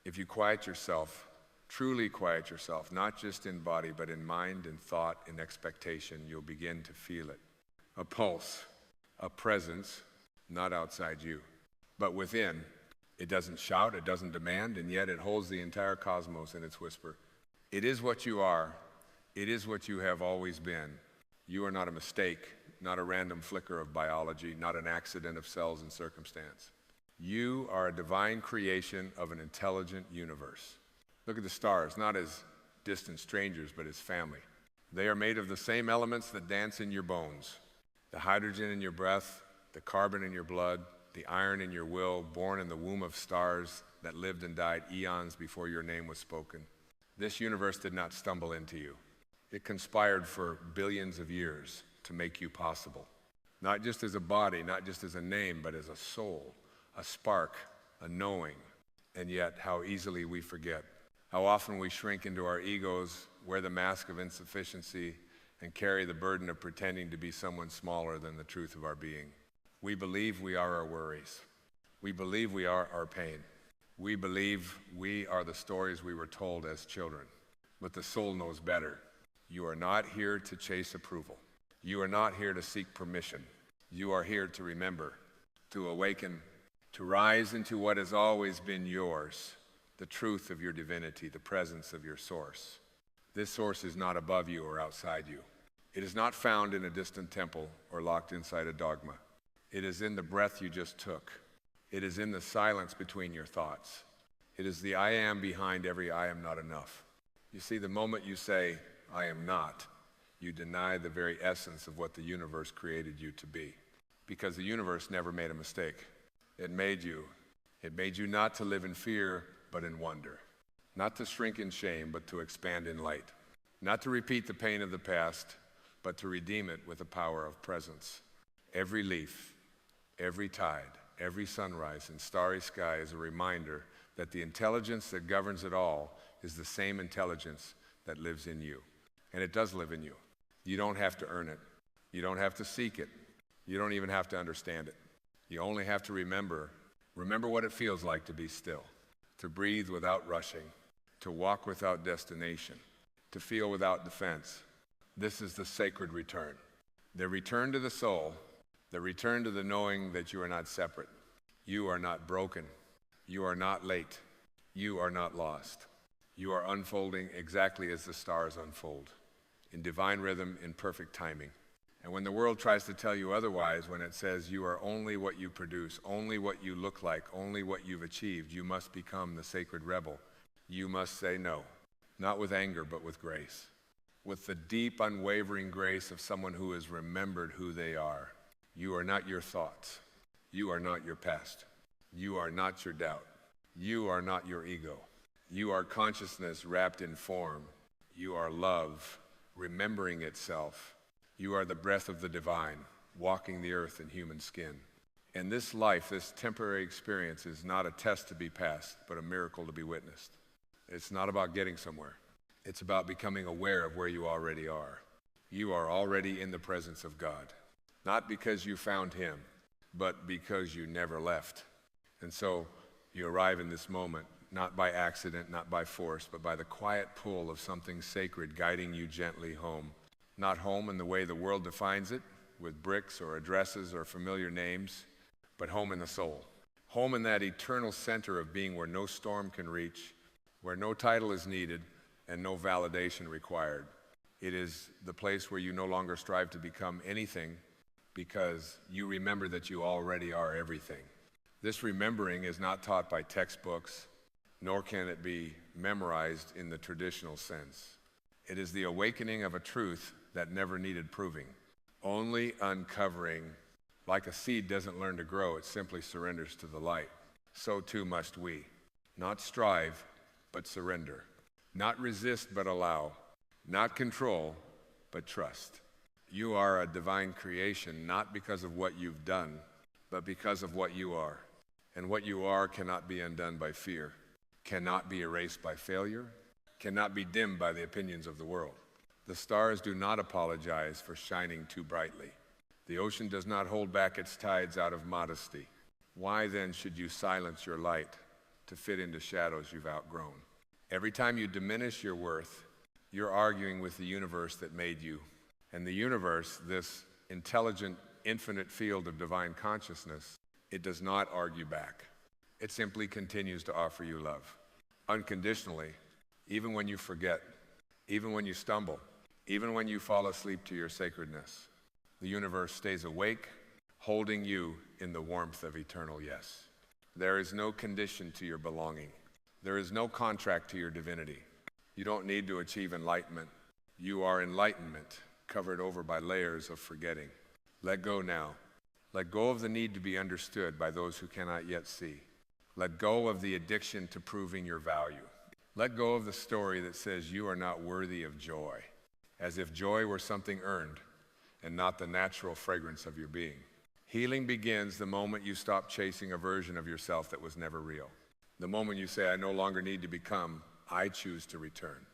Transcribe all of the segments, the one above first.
If you quiet yourself, truly quiet yourself, not just in body, but in mind and thought and expectation, you'll begin to feel it. A pulse, a presence, not outside you, but within. It doesn't shout, it doesn't demand, and yet it holds the entire cosmos in its whisper. It is what you are. It is what you have always been. You are not a mistake, not a random flicker of biology, not an accident of cells and circumstance. You are a divine creation of an intelligent universe. Look at the stars, not as distant strangers, but as family. They are made of the same elements that dance in your bones. The hydrogen in your breath, the carbon in your blood, the iron in your will, born in the womb of stars that lived and died eons before your name was spoken. This universe did not stumble into you. It conspired for billions of years to make you possible. Not just as a body, not just as a name, but as a soul, a spark, a knowing. And yet, how easily we forget. How often we shrink into our egos, wear the mask of insufficiency, and carry the burden of pretending to be someone smaller than the truth of our being. We believe we are our worries. We believe we are our pain. We believe we are the stories we were told as children. But the soul knows better. You are not here to chase approval. You are not here to seek permission. You are here to remember, to awaken, to rise into what has always been yours, the truth of your divinity, the presence of your source. This source is not above you or outside you. It is not found in a distant temple or locked inside a dogma. It is in the breath you just took. It is in the silence between your thoughts. It is the I am behind every I am not enough. You see, the moment you say, I am not, you deny the very essence of what the universe created you to be. Because the universe never made a mistake. It made you. It made you not to live in fear, but in wonder. Not to shrink in shame, but to expand in light. Not to repeat the pain of the past, but to redeem it with the power of presence. Every leaf, every tide, every sunrise and starry sky is a reminder that the intelligence that governs it all is the same intelligence that lives in you. And it does live in you. You don't have to earn it. You don't have to seek it. You don't even have to understand it. You only have to remember what it feels like to be still, to breathe without rushing, to walk without destination, to feel without defense. This is the sacred return. The return to the soul, the return to the knowing that you are not separate. You are not broken. You are not late. You are not lost. You are unfolding exactly as the stars unfold, in divine rhythm, in perfect timing. And when the world tries to tell you otherwise, when it says you are only what you produce, only what you look like, only what you've achieved, you must become the sacred rebel. You must say no, not with anger, but with grace, with the deep, unwavering grace of someone who has remembered who they are. You are not your thoughts. You are not your past. You are not your doubt. You are not your ego. You are consciousness wrapped in form. You are love, remembering itself. You are the breath of the divine, walking the earth in human skin. And this life, this temporary experience, is not a test to be passed, but a miracle to be witnessed. It's not about getting somewhere. It's about becoming aware of where you already are. You are already in the presence of God, not because you found him, but because you never left. And so you arrive in this moment, not by accident, not by force, but by the quiet pull of something sacred guiding you gently home. Not home in the way the world defines it, with bricks or addresses or familiar names, but home in the soul. Home in that eternal center of being where no storm can reach, where no title is needed and no validation required. It is the place where you no longer strive to become anything because you remember that you already are everything. This remembering is not taught by textbooks, nor can it be memorized in the traditional sense. It is the awakening of a truth that never needed proving, only uncovering. Like a seed doesn't learn to grow, it simply surrenders to the light. So too must we. Not strive, but surrender. Not resist, but allow. Not control, but trust. You are a divine creation, not because of what you've done, but because of what you are. And what you are cannot be undone by fear, cannot be erased by failure, cannot be dimmed by the opinions of the world. The stars do not apologize for shining too brightly. The ocean does not hold back its tides out of modesty. Why then should you silence your light? to fit into shadows you've outgrown. Every time you diminish your worth, you're arguing with the universe that made you. And the universe, this intelligent, infinite field of divine consciousness, it does not argue back. It simply continues to offer you love, unconditionally, even when you forget, even when you stumble, even when you fall asleep to your sacredness. The universe stays awake, holding you in the warmth of eternal yes. There is no condition to your belonging. There is no contract to your divinity. You don't need to achieve enlightenment. You are enlightenment, covered over by layers of forgetting. Let go now. Let go of the need to be understood by those who cannot yet see. Let go of the addiction to proving your value. Let go of the story that says you are not worthy of joy, as if joy were something earned and not the natural fragrance of your being. Healing begins the moment you stop chasing a version of yourself that was never real. The moment you say, I no longer need to become, I choose to return.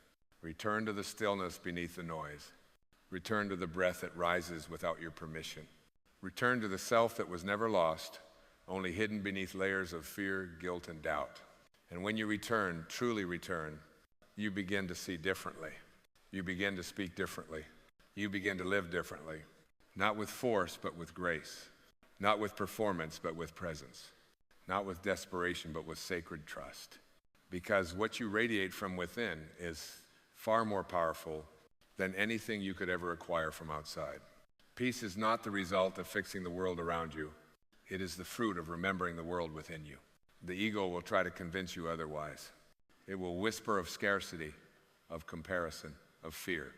Return to the stillness beneath the noise. Return to the breath that rises without your permission. Return to the self that was never lost, only hidden beneath layers of fear, guilt, and doubt. And when you return, truly return, you begin to see differently. You begin to speak differently. You begin to live differently. Not with force, but with grace. Not with performance, but with presence. Not with desperation, but with sacred trust. Because what you radiate from within is far more powerful than anything you could ever acquire from outside. Peace is not the result of fixing the world around you. It is the fruit of remembering the world within you. The ego will try to convince you otherwise. It will whisper of scarcity, of comparison, of fear.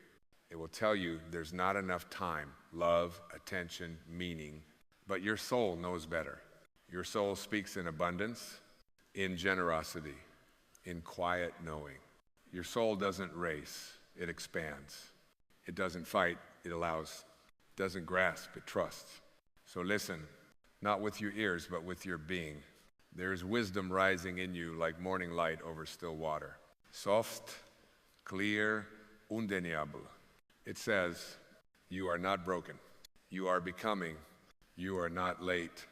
It will tell you there's not enough time, love, attention, meaning, but your soul knows better. Your soul speaks in abundance, in generosity, in quiet knowing. Your soul doesn't race, it expands. It doesn't fight, it allows. It doesn't grasp, it trusts. So listen, not with your ears, but with your being. There is wisdom rising in you like morning light over still water. Soft, clear, undeniable. It says, you are not broken. You are becoming. You are not late.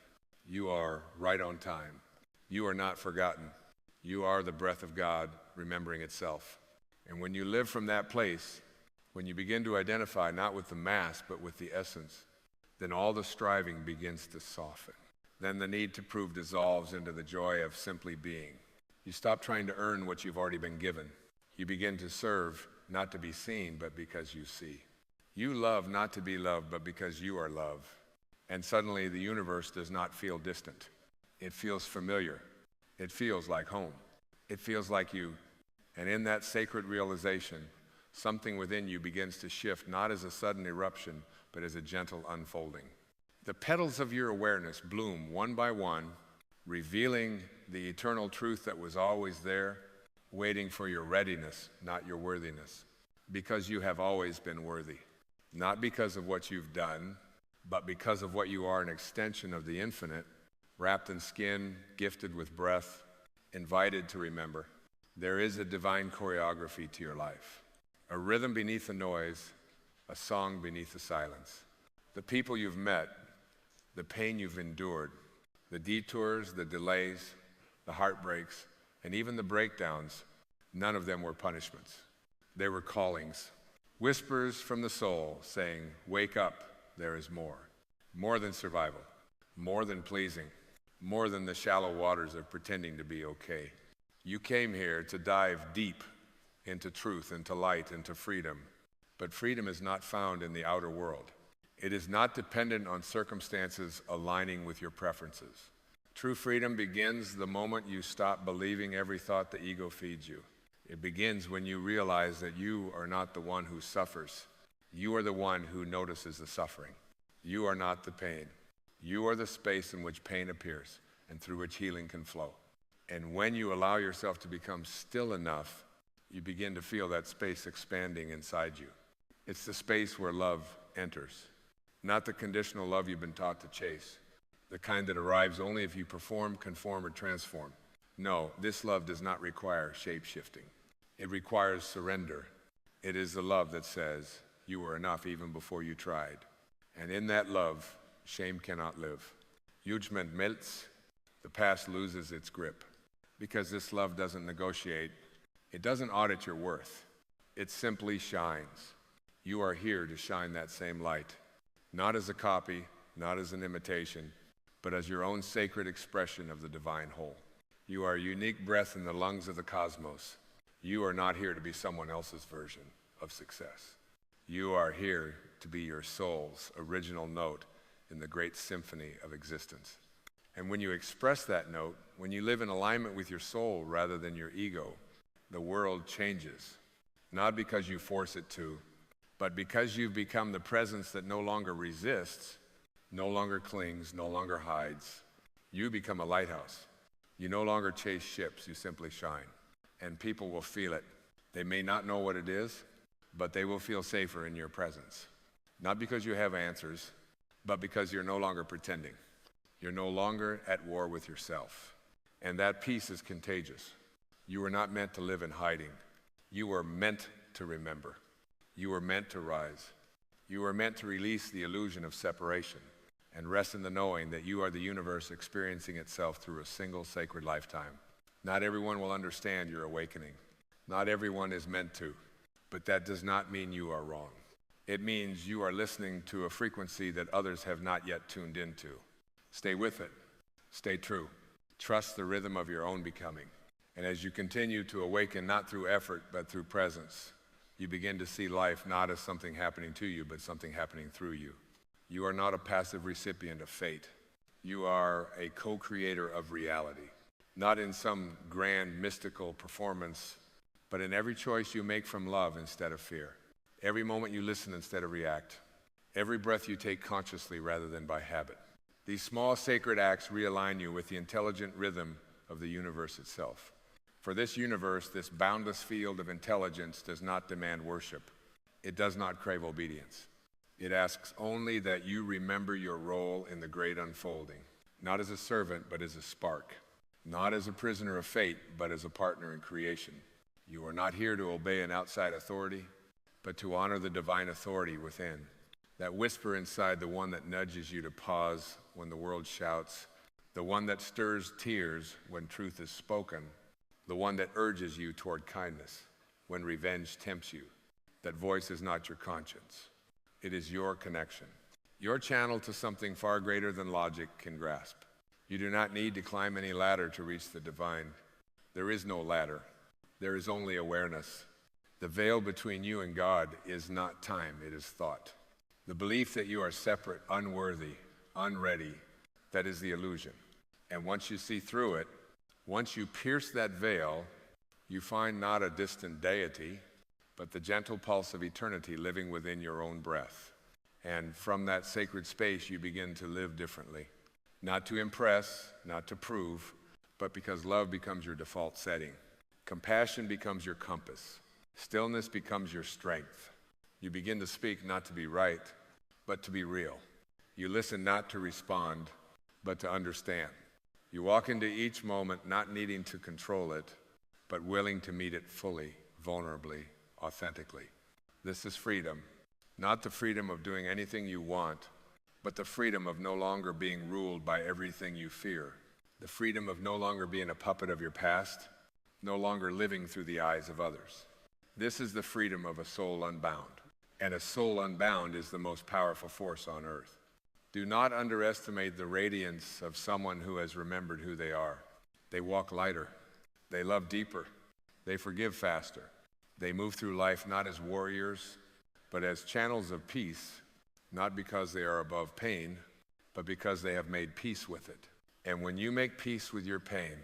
You are right on time. You are not forgotten. You are the breath of God remembering itself. And when you live from that place, when you begin to identify not with the mass, but with the essence, then all the striving begins to soften. Then the need to prove dissolves into the joy of simply being. You stop trying to earn what you've already been given. You begin to serve, not to be seen, but because you see. You love not to be loved, but because you are love. And suddenly the universe does not feel distant. It feels familiar. It feels like home. It feels like you. And in that sacred realization, something within you begins to shift, not as a sudden eruption, but as a gentle unfolding. The petals of your awareness bloom one by one, revealing the eternal truth that was always there, waiting for your readiness, not your worthiness, because you have always been worthy. Not because of what you've done, but because of what you are, an extension of the infinite, wrapped in skin, gifted with breath, invited to remember. There is a divine choreography to your life, a rhythm beneath the noise, a song beneath the silence. The people you've met, the pain you've endured, the detours, the delays, the heartbreaks, and even the breakdowns, none of them were punishments. They were callings, whispers from the soul saying, wake up, there is more. More than survival, more than pleasing, more than the shallow waters of pretending to be okay. You came here to dive deep into truth, into light, into freedom. But freedom is not found in the outer world. It is not dependent on circumstances aligning with your preferences. True freedom begins the moment you stop believing every thought the ego feeds you. It begins when you realize that you are not the one who suffers. You are the one who notices the suffering. You are not the pain. You are the space in which pain appears and through which healing can flow. And when you allow yourself to become still enough, you begin to feel that space expanding inside you. It's the space where love enters, not the conditional love you've been taught to chase, the kind that arrives only if you perform, conform, or transform. No, this love does not require shape-shifting. It requires surrender. It is the love that says, you were enough even before you tried. And in that love, shame cannot live. Judgment melts, the past loses its grip. because this love doesn't negotiate. It doesn't audit your worth. It simply shines. You are here to shine that same light, not as a copy, not as an imitation, but as your own sacred expression of the divine whole. You are a unique breath in the lungs of the cosmos. You are not here to be someone else's version of success. You are here to be your soul's original note in the great symphony of existence. And when you express that note, when you live in alignment with your soul rather than your ego, the world changes. Not because you force it to, but because you've become the presence that no longer resists, no longer clings, no longer hides. You become a lighthouse. You no longer chase ships, you simply shine. And people will feel it. They may not know what it is, but they will feel safer in your presence. Not because you have answers, but because you're no longer pretending. You're no longer at war with yourself. And that peace is contagious. You were not meant to live in hiding. You were meant to remember. You were meant to rise. You were meant to release the illusion of separation and rest in the knowing that you are the universe experiencing itself through a single sacred lifetime. Not everyone will understand your awakening. Not everyone is meant to, but that does not mean you are wrong. It means you are listening to a frequency that others have not yet tuned into. Stay with it. Stay true. Trust the rhythm of your own becoming. And as you continue to awaken, not through effort, but through presence, you begin to see life not as something happening to you, but something happening through you. You are not a passive recipient of fate. You are a co-creator of reality, not in some grand mystical performance, but in every choice you make from love instead of fear. Every moment you listen instead of react. Every breath you take consciously rather than by habit. These small sacred acts realign you with the intelligent rhythm of the universe itself. For this universe, this boundless field of intelligence does not demand worship. It does not crave obedience. It asks only that you remember your role in the great unfolding, not as a servant, but as a spark, not as a prisoner of fate, but as a partner in creation. You are not here to obey an outside authority, but to honor the divine authority within, that whisper inside, the one that nudges you to pause when the world shouts, the one that stirs tears when truth is spoken, the one that urges you toward kindness when revenge tempts you. That voice is not your conscience. It is your connection, your channel to something far greater than logic can grasp. You do not need to climb any ladder to reach the divine. There is no ladder. There is only awareness. The veil between you and God is not time, it is thought. The belief that you are separate, unworthy, unready, that is the illusion. And once you see through it, once you pierce that veil, you find not a distant deity, but the gentle pulse of eternity living within your own breath. And from that sacred space, you begin to live differently. Not to impress, not to prove, but because love becomes your default setting. Compassion becomes your compass. Stillness becomes your strength. You begin to speak not to be right, but to be real. You listen not to respond, but to understand. You walk into each moment not needing to control it, but willing to meet it fully, vulnerably, authentically. This is freedom, not the freedom of doing anything you want, but the freedom of no longer being ruled by everything you fear. The freedom of no longer being a puppet of your past, no longer living through the eyes of others. This is the freedom of a soul unbound. And a soul unbound is the most powerful force on earth. Do not underestimate the radiance of someone who has remembered who they are. They walk lighter. They love deeper. They forgive faster. They move through life not as warriors, but as channels of peace, not because they are above pain, but because they have made peace with it. And when you make peace with your pain,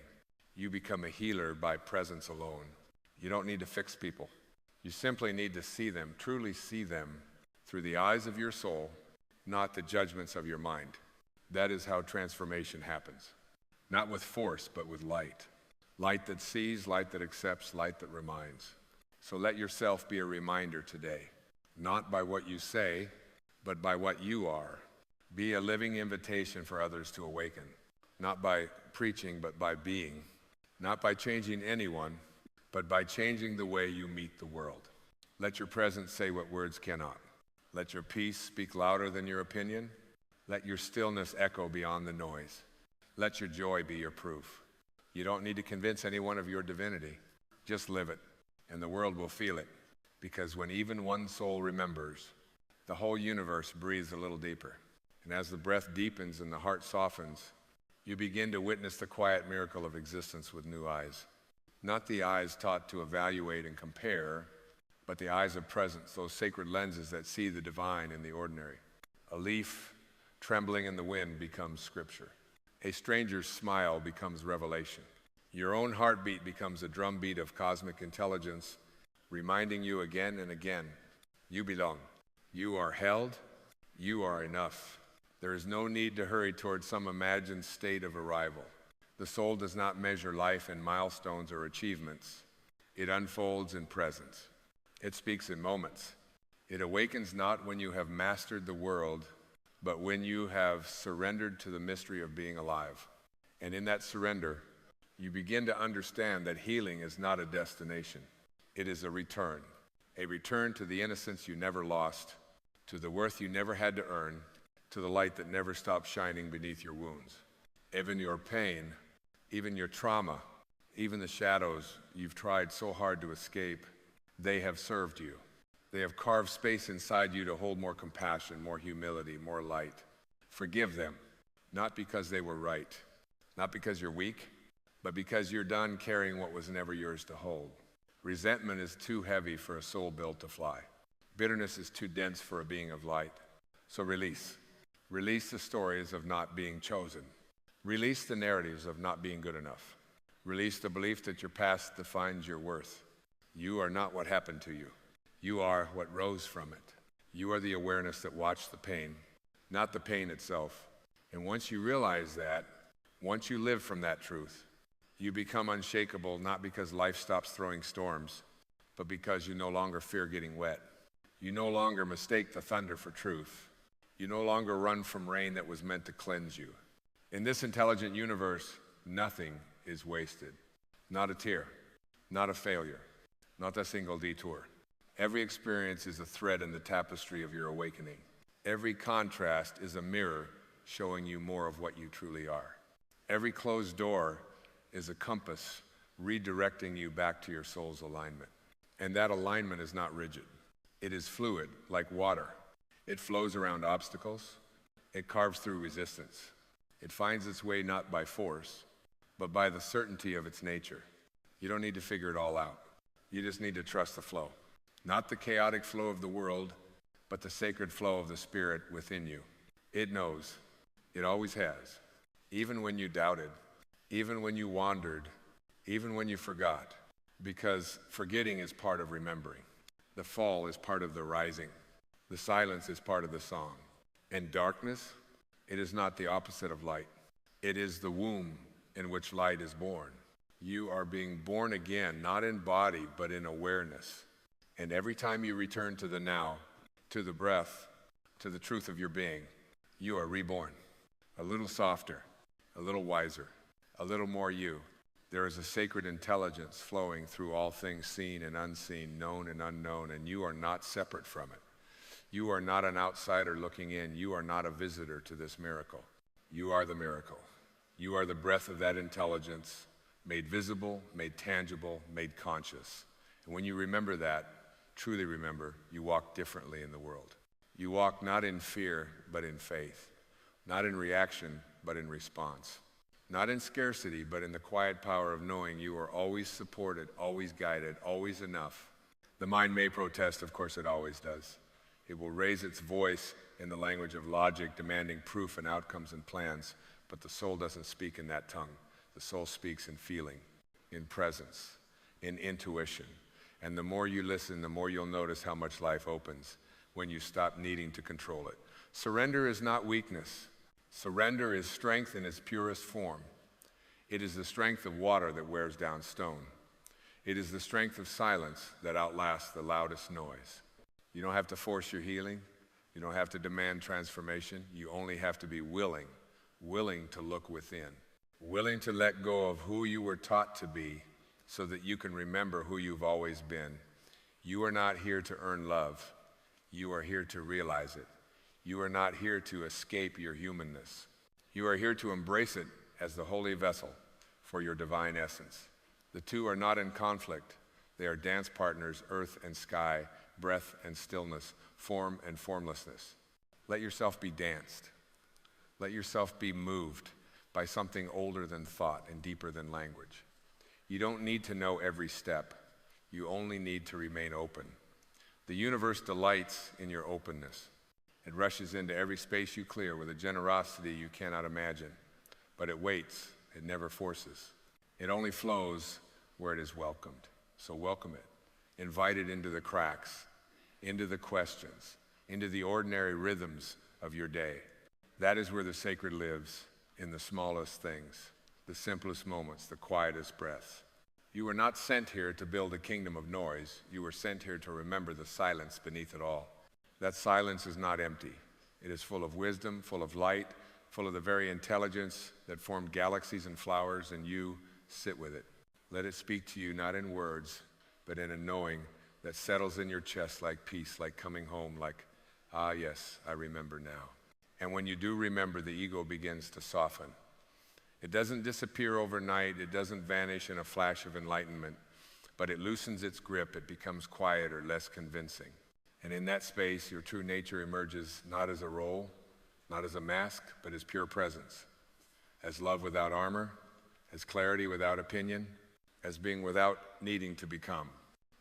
you become a healer by presence alone. You don't need to fix people. You simply need to see them, truly see them, through the eyes of your soul, not the judgments of your mind. That is how transformation happens. Not with force, but with light. Light that sees, light that accepts, light that reminds. So let yourself be a reminder today, not by what you say, but by what you are. Be a living invitation for others to awaken, not by preaching, but by being. Not by changing anyone, but by changing the way you meet the world. Let your presence say what words cannot. Let your peace speak louder than your opinion. Let your stillness echo beyond the noise. Let your joy be your proof. You don't need to convince anyone of your divinity. Just live it, and the world will feel it. Because when even one soul remembers, the whole universe breathes a little deeper. And as the breath deepens and the heart softens, you begin to witness the quiet miracle of existence with new eyes. Not the eyes taught to evaluate and compare, but the eyes of presence, those sacred lenses that see the divine in the ordinary. A leaf trembling in the wind becomes scripture. A stranger's smile becomes revelation. Your own heartbeat becomes a drumbeat of cosmic intelligence, reminding you again and again, you belong. You are held. You are enough. There is no need to hurry towards some imagined state of arrival. The soul does not measure life in milestones or achievements. It unfolds in presence. It speaks in moments. It awakens not when you have mastered the world, but when you have surrendered to the mystery of being alive. And in that surrender, you begin to understand that healing is not a destination. It is a return to the innocence you never lost, to the worth you never had to earn, to the light that never stopped shining beneath your wounds. Even your pain, even your trauma, even the shadows you've tried so hard to escape, they have served you. They have carved space inside you to hold more compassion, more humility, more light. Forgive them, not because they were right, not because you're weak, but because you're done carrying what was never yours to hold. Resentment is too heavy for a soul built to fly. Bitterness is too dense for a being of light. So release. Release the stories of not being chosen. Release the narratives of not being good enough. Release the belief that your past defines your worth. You are not what happened to you. You are what rose from it. You are the awareness that watched the pain, not the pain itself. And once you realize that, once you live from that truth, you become unshakable, not because life stops throwing storms, but because you no longer fear getting wet. You no longer mistake the thunder for truth. You no longer run from rain that was meant to cleanse you. In this intelligent universe, nothing is wasted. Not a tear, not a failure, not a single detour. Every experience is a thread in the tapestry of your awakening. Every contrast is a mirror showing you more of what you truly are. Every closed door is a compass redirecting you back to your soul's alignment. And that alignment is not rigid. It is fluid, like water. It flows around obstacles. It carves through resistance. It finds its way not by force, but by the certainty of its nature. You don't need to figure it all out. You just need to trust the flow. Not the chaotic flow of the world, but the sacred flow of the Spirit within you. It knows. It always has. Even when you doubted, even when you wandered, even when you forgot, because forgetting is part of remembering. The fall is part of the rising. The silence is part of the song. And darkness, it is not the opposite of light. It is the womb in which light is born. You are being born again, not in body, but in awareness. And every time you return to the now, to the breath, to the truth of your being, you are reborn. A little softer, a little wiser, a little more you. There is a sacred intelligence flowing through all things seen and unseen, known and unknown, and you are not separate from it. You are not an outsider looking in. You are not a visitor to this miracle. You are the miracle. You are the breath of that intelligence, made visible, made tangible, made conscious. And when you remember that, truly remember, you walk differently in the world. You walk not in fear, but in faith. Not in reaction, but in response. Not in scarcity, but in the quiet power of knowing you are always supported, always guided, always enough. The mind may protest, of course it always does. It will raise its voice in the language of logic, demanding proof and outcomes and plans, but the soul doesn't speak in that tongue. The soul speaks in feeling, in presence, in intuition. And the more you listen, the more you'll notice how much life opens when you stop needing to control it. Surrender is not weakness. Surrender is strength in its purest form. It is the strength of water that wears down stone. It is the strength of silence that outlasts the loudest noise. You don't have to force your healing. You don't have to demand transformation. You only have to be willing to look within, willing to let go of who you were taught to be so that you can remember who you've always been. You are not here to earn love. You are here to realize it. You are not here to escape your humanness. You are here to embrace it as the holy vessel, for your divine essence. The two are not in conflict. They are dance partners, earth and sky, breath and stillness, form and formlessness. Let yourself be danced. Let yourself be moved by something older than thought and deeper than language. You don't need to know every step. You only need to remain open. The universe delights in your openness. It rushes into every space you clear with a generosity you cannot imagine. But it waits. It never forces. It only flows where it is welcomed. So welcome it. Invite it into the cracks, into the questions, into the ordinary rhythms of your day. That is where the sacred lives, in the smallest things, the simplest moments, the quietest breaths. You were not sent here to build a kingdom of noise. You were sent here to remember the silence beneath it all. That silence is not empty. It is full of wisdom, full of light, full of the very intelligence that formed galaxies and flowers, and you sit with it. Let it speak to you not in words, but in a knowing that settles in your chest like peace, like coming home, like, ah, yes, I remember now. And when you do remember, the ego begins to soften. It doesn't disappear overnight. It doesn't vanish in a flash of enlightenment, but it loosens its grip. It becomes quieter, less convincing. And in that space, your true nature emerges not as a role, not as a mask, but as pure presence, as love without armor, as clarity without opinion, as being without needing to become.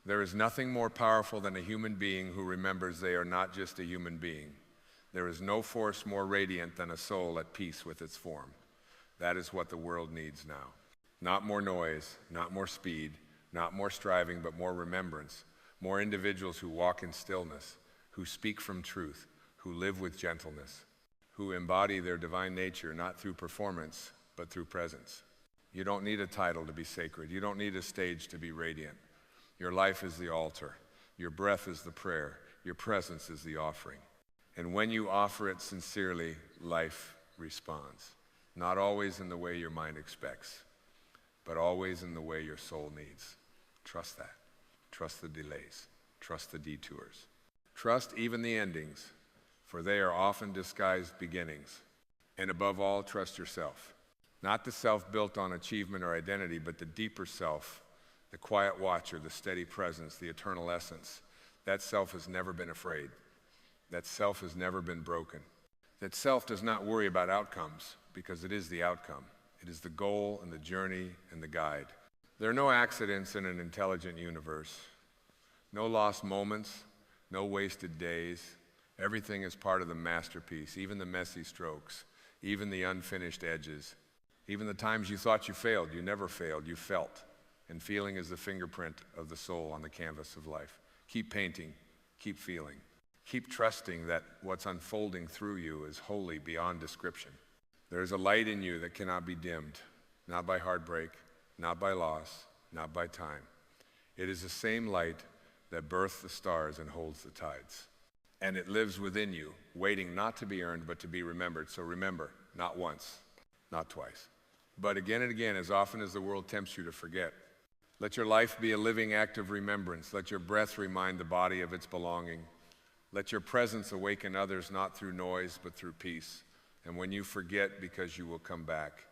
There is nothing more powerful than a human being who remembers they are not just a human being. There is no force more radiant than a soul at peace with its form. That is what the world needs now. Not more noise, not more speed, not more striving, but more remembrance. More individuals who walk in stillness, who speak from truth, who live with gentleness, who embody their divine nature not through performance, but through presence. You don't need a title to be sacred. You don't need a stage to be radiant. Your life is the altar. Your breath is the prayer. Your presence is the offering. And when you offer it sincerely, life responds. Not always in the way your mind expects, but always in the way your soul needs. Trust that. Trust the delays. Trust the detours. Trust even the endings, for they are often disguised beginnings. And above all, trust yourself. Not the self built on achievement or identity, but the deeper self, the quiet watcher, the steady presence, the eternal essence. That self has never been afraid. That self has never been broken. That self does not worry about outcomes, because it is the outcome. It is the goal and the journey and the guide. There are no accidents in an intelligent universe. No lost moments, no wasted days. Everything is part of the masterpiece, even the messy strokes, even the unfinished edges. Even the times you thought you failed, you never failed, you felt. And feeling is the fingerprint of the soul on the canvas of life. Keep painting, keep feeling. Keep trusting that what's unfolding through you is wholly beyond description. There is a light in you that cannot be dimmed, not by heartbreak, not by loss, not by time. It is the same light that birthed the stars and holds the tides. And it lives within you, waiting not to be earned, but to be remembered. So remember, not once, not twice, but again and again, as often as the world tempts you to forget. Let your life be a living act of remembrance. Let your breath remind the body of its belonging. Let your presence awaken others, not through noise, but through peace. And when you forget, because you will come back,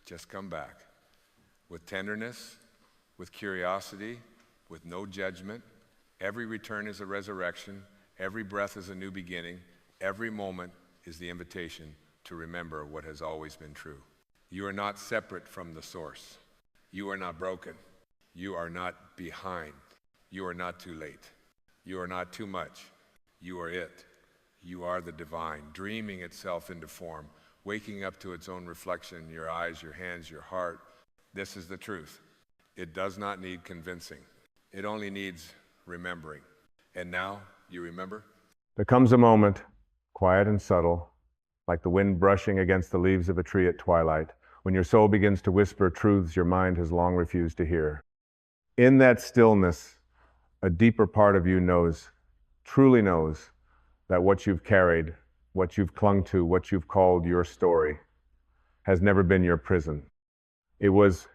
just come back. With tenderness, with curiosity, with no judgment. Every return is a resurrection. Every breath is a new beginning. Every moment is the invitation to remember what has always been true. You are not separate from the source. You are not broken. You are not behind. You are not too late. You are not too much. You are it. You are the divine, dreaming itself into form, waking up to its own reflection, your eyes, your hands, your heart. This is the truth. It does not need convincing. It only needs remembering. And now, you remember? There comes a moment, quiet and subtle, like the wind brushing against the leaves of a tree at twilight, when your soul begins to whisper truths your mind has long refused to hear. In that stillness, a deeper part of you knows, truly knows, that what you've carried, what you've clung to, what you've called your story, has never been your prison. It was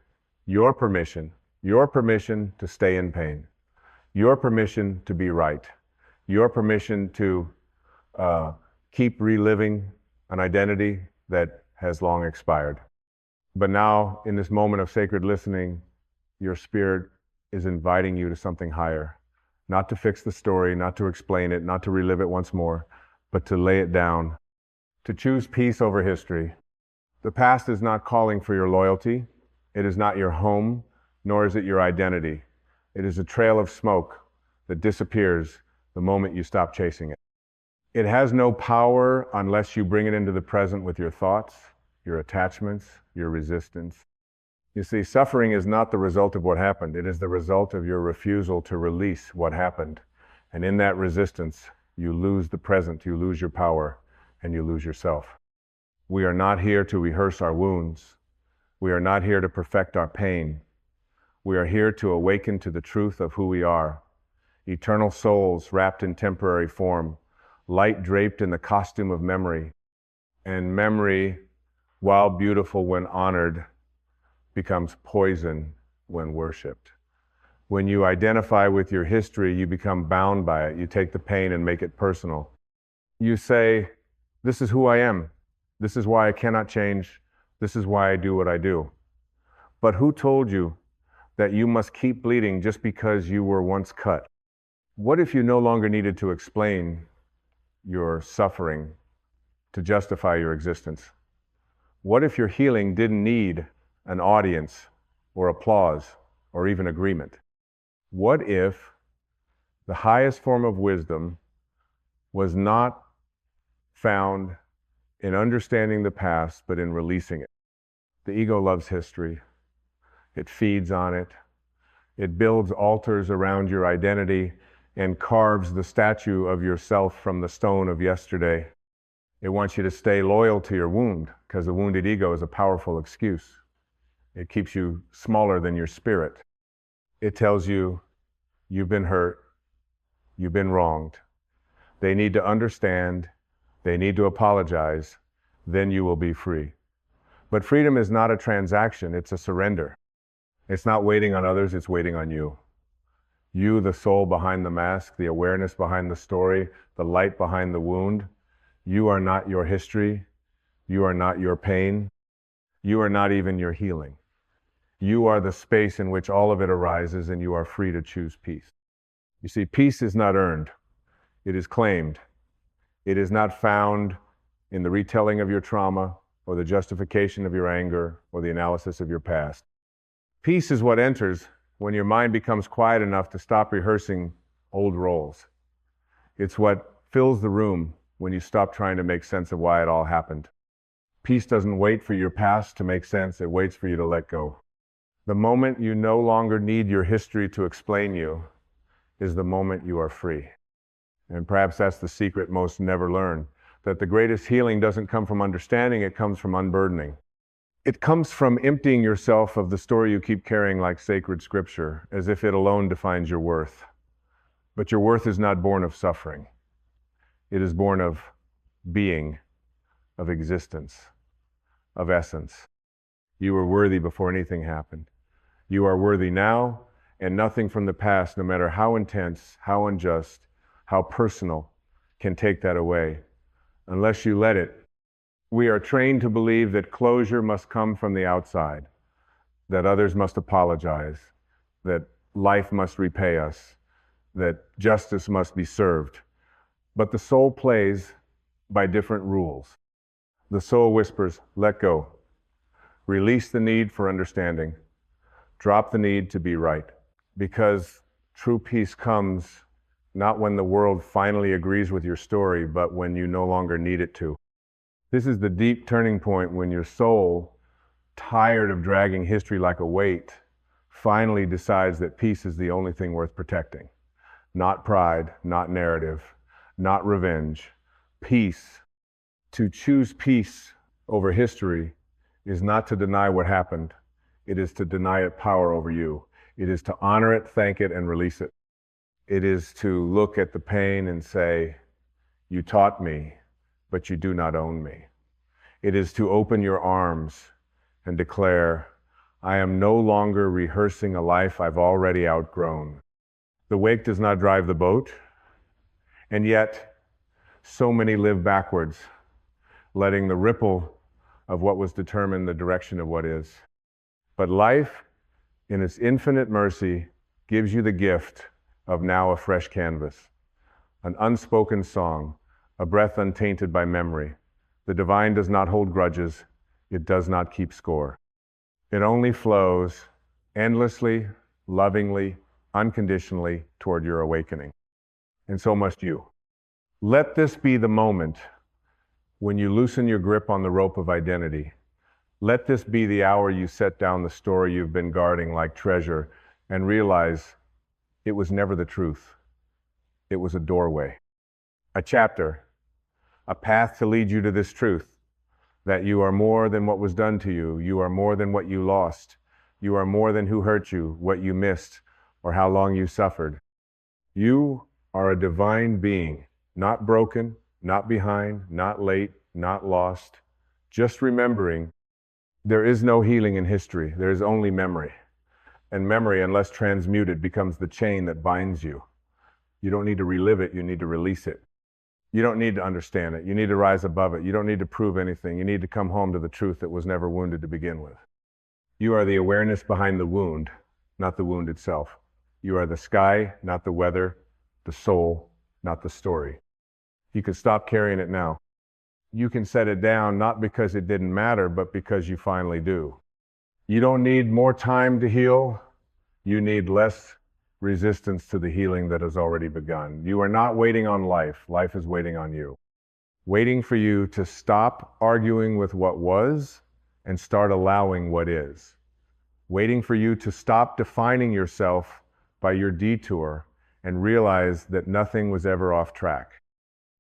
your permission to stay in pain, your permission to be right, your permission to keep reliving an identity that has long expired. But now, in this moment of sacred listening, your spirit is inviting you to something higher. Not to fix the story, not to explain it, not to relive it once more, but to lay it down, to choose peace over history. The past is not calling for your loyalty. It is not your home, nor is it your identity. It is a trail of smoke that disappears the moment you stop chasing it. It has no power unless you bring it into the present with your thoughts, your attachments, your resistance. You see, suffering is not the result of what happened. It is the result of your refusal to release what happened. And in that resistance, you lose the present, you lose your power, and you lose yourself. We are not here to rehearse our wounds. We are not here to perfect our pain. We are here to awaken to the truth of who we are. Eternal souls wrapped in temporary form, light draped in the costume of memory. And memory, while beautiful when honored, becomes poison when worshipped. When you identify with your history, you become bound by it. You take the pain and make it personal. You say, this is who I am. This is why I cannot change. This is why I do what I do. But who told you that you must keep bleeding just because you were once cut? What if you no longer needed to explain your suffering to justify your existence? What if your healing didn't need an audience or applause or even agreement? What if the highest form of wisdom was not found in understanding the past, but in releasing it? The ego loves history. It feeds on it. It builds altars around your identity and carves the statue of yourself from the stone of yesterday. It wants you to stay loyal to your wound, because the wounded ego is a powerful excuse. It keeps you smaller than your spirit. It tells you, you've been hurt, you've been wronged. They need to understand, they need to apologize, then you will be free. But freedom is not a transaction, it's a surrender. It's not waiting on others, it's waiting on you. You, the soul behind the mask, the awareness behind the story, the light behind the wound. You are not your history. You are not your pain. You are not even your healing. You are the space in which all of it arises, and you are free to choose peace. You see, peace is not earned. It is claimed. It is not found in the retelling of your trauma or the justification of your anger or the analysis of your past. Peace is what enters when your mind becomes quiet enough to stop rehearsing old roles. It's what fills the room when you stop trying to make sense of why it all happened. Peace doesn't wait for your past to make sense, it waits for you to let go. The moment you no longer need your history to explain you is the moment you are free. And perhaps that's the secret most never learn, that the greatest healing doesn't come from understanding, it comes from unburdening. It comes from emptying yourself of the story you keep carrying like sacred scripture, as if it alone defines your worth. But your worth is not born of suffering. It is born of being, of existence, of essence. You were worthy before anything happened. You are worthy now, and nothing from the past, no matter how intense, how unjust, how personal, can take that away, unless you let it. We are trained to believe that closure must come from the outside, that others must apologize, that life must repay us, that justice must be served. But the soul plays by different rules. The soul whispers, let go. Release the need for understanding. Drop the need to be right. Because true peace comes not when the world finally agrees with your story, but when you no longer need it to. This is the deep turning point when your soul, tired of dragging history like a weight, finally decides that peace is the only thing worth protecting. Not pride, not narrative, not revenge. Peace. To choose peace over history is not to deny what happened. It is to deny it power over you. It is to honor it, thank it, and release it. It is to look at the pain and say, you taught me, but you do not own me. It is to open your arms and declare, I am no longer rehearsing a life I've already outgrown. The wake does not drive the boat, and yet so many live backwards, letting the ripple of what was determined the direction of what is. But life, in its infinite mercy, gives you the gift of now a fresh canvas, an unspoken song, a breath untainted by memory. The divine does not hold grudges. It does not keep score. It only flows endlessly, lovingly, unconditionally toward your awakening. And so must you. Let this be the moment when you loosen your grip on the rope of identity. Let this be the hour you set down the story you've been guarding like treasure and realize it was never the truth. It was a doorway, a chapter, a path to lead you to this truth, that you are more than what was done to you. You are more than what you lost. You are more than who hurt you, what you missed, or how long you suffered. You are a divine being, not broken, not behind, not late, not lost. Just remembering there is no healing in history. There is only memory. And memory, unless transmuted, becomes the chain that binds you. You don't need to relive it. You need to release it. You don't need to understand it. You need to rise above it. You don't need to prove anything. You need to come home to the truth that was never wounded to begin with. You are the awareness behind the wound, not the wound itself. You are the sky, not the weather, the soul, not the story. You can stop carrying it now. You can set it down, not because it didn't matter, but because you finally do. You don't need more time to heal. You need less resistance to the healing that has already begun. You are not waiting on life. Life is waiting on you. Waiting for you to stop arguing with what was and start allowing what is. Waiting for you to stop defining yourself by your detour and realize that nothing was ever off track.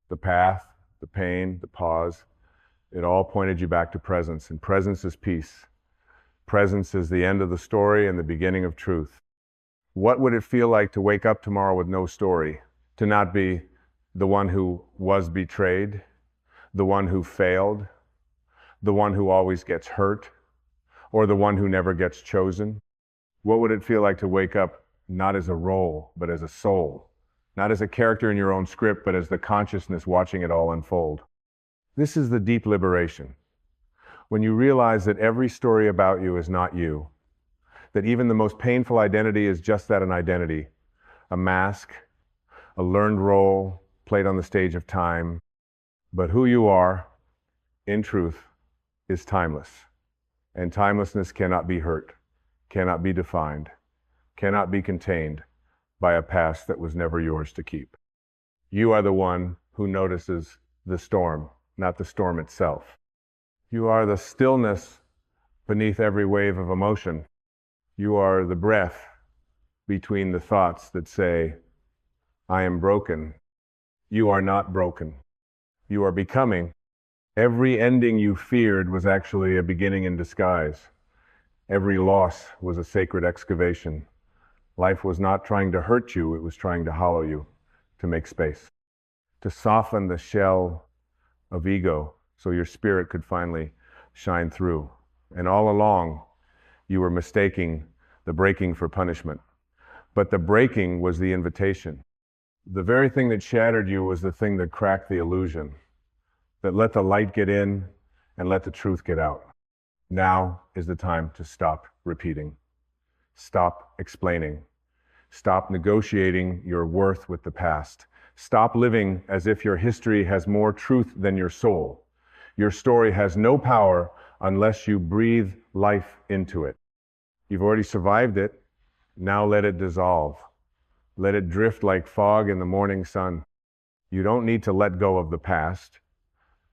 The path, the pain, the pause, it all pointed you back to presence, and presence is peace. Presence is the end of the story and the beginning of truth. What would it feel like to wake up tomorrow with no story? To not be the one who was betrayed, the one who failed, the one who always gets hurt, or the one who never gets chosen? What would it feel like to wake up not as a role, but as a soul? Not as a character in your own script, but as the consciousness watching it all unfold. This is the deep liberation. When you realize that every story about you is not you, that even the most painful identity is just that, an identity, a mask, a learned role played on the stage of time. But who you are, in truth, is timeless. And timelessness cannot be hurt, cannot be defined, cannot be contained by a past that was never yours to keep. You are the one who notices the storm, not the storm itself. You are the stillness beneath every wave of emotion. You are the breath between the thoughts that say, I am broken. You are not broken. You are becoming. Every ending you feared was actually a beginning in disguise. Every loss was a sacred excavation. Life was not trying to hurt you, it was trying to hollow you, to make space, to soften the shell of ego so your spirit could finally shine through. And all along, you were mistaking the breaking for punishment. But the breaking was the invitation. The very thing that shattered you was the thing that cracked the illusion, that let the light get in and let the truth get out. Now is the time to stop repeating. Stop explaining. Stop negotiating your worth with the past. Stop living as if your history has more truth than your soul. Your story has no power unless you breathe life into it. You've already survived it. Now let it dissolve. Let it drift like fog in the morning sun. You don't need to let go of the past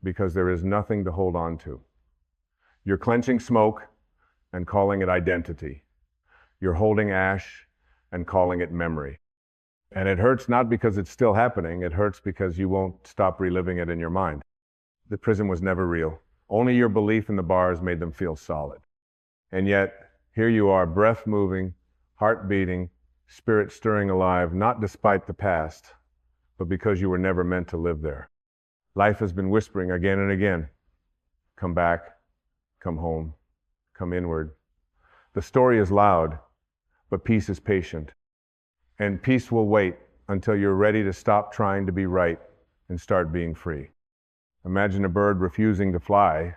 because there is nothing to hold on to. You're clenching smoke and calling it identity. You're holding ash and calling it memory. And it hurts not because it's still happening, it hurts because you won't stop reliving it in your mind. The prison was never real. Only your belief in the bars made them feel solid. And yet, here you are, breath moving, heart beating, spirit stirring alive, not despite the past, but because you were never meant to live there. Life has been whispering again and again, come back, come home, come inward. The story is loud, but peace is patient. And peace will wait until you're ready to stop trying to be right and start being free. Imagine a bird refusing to fly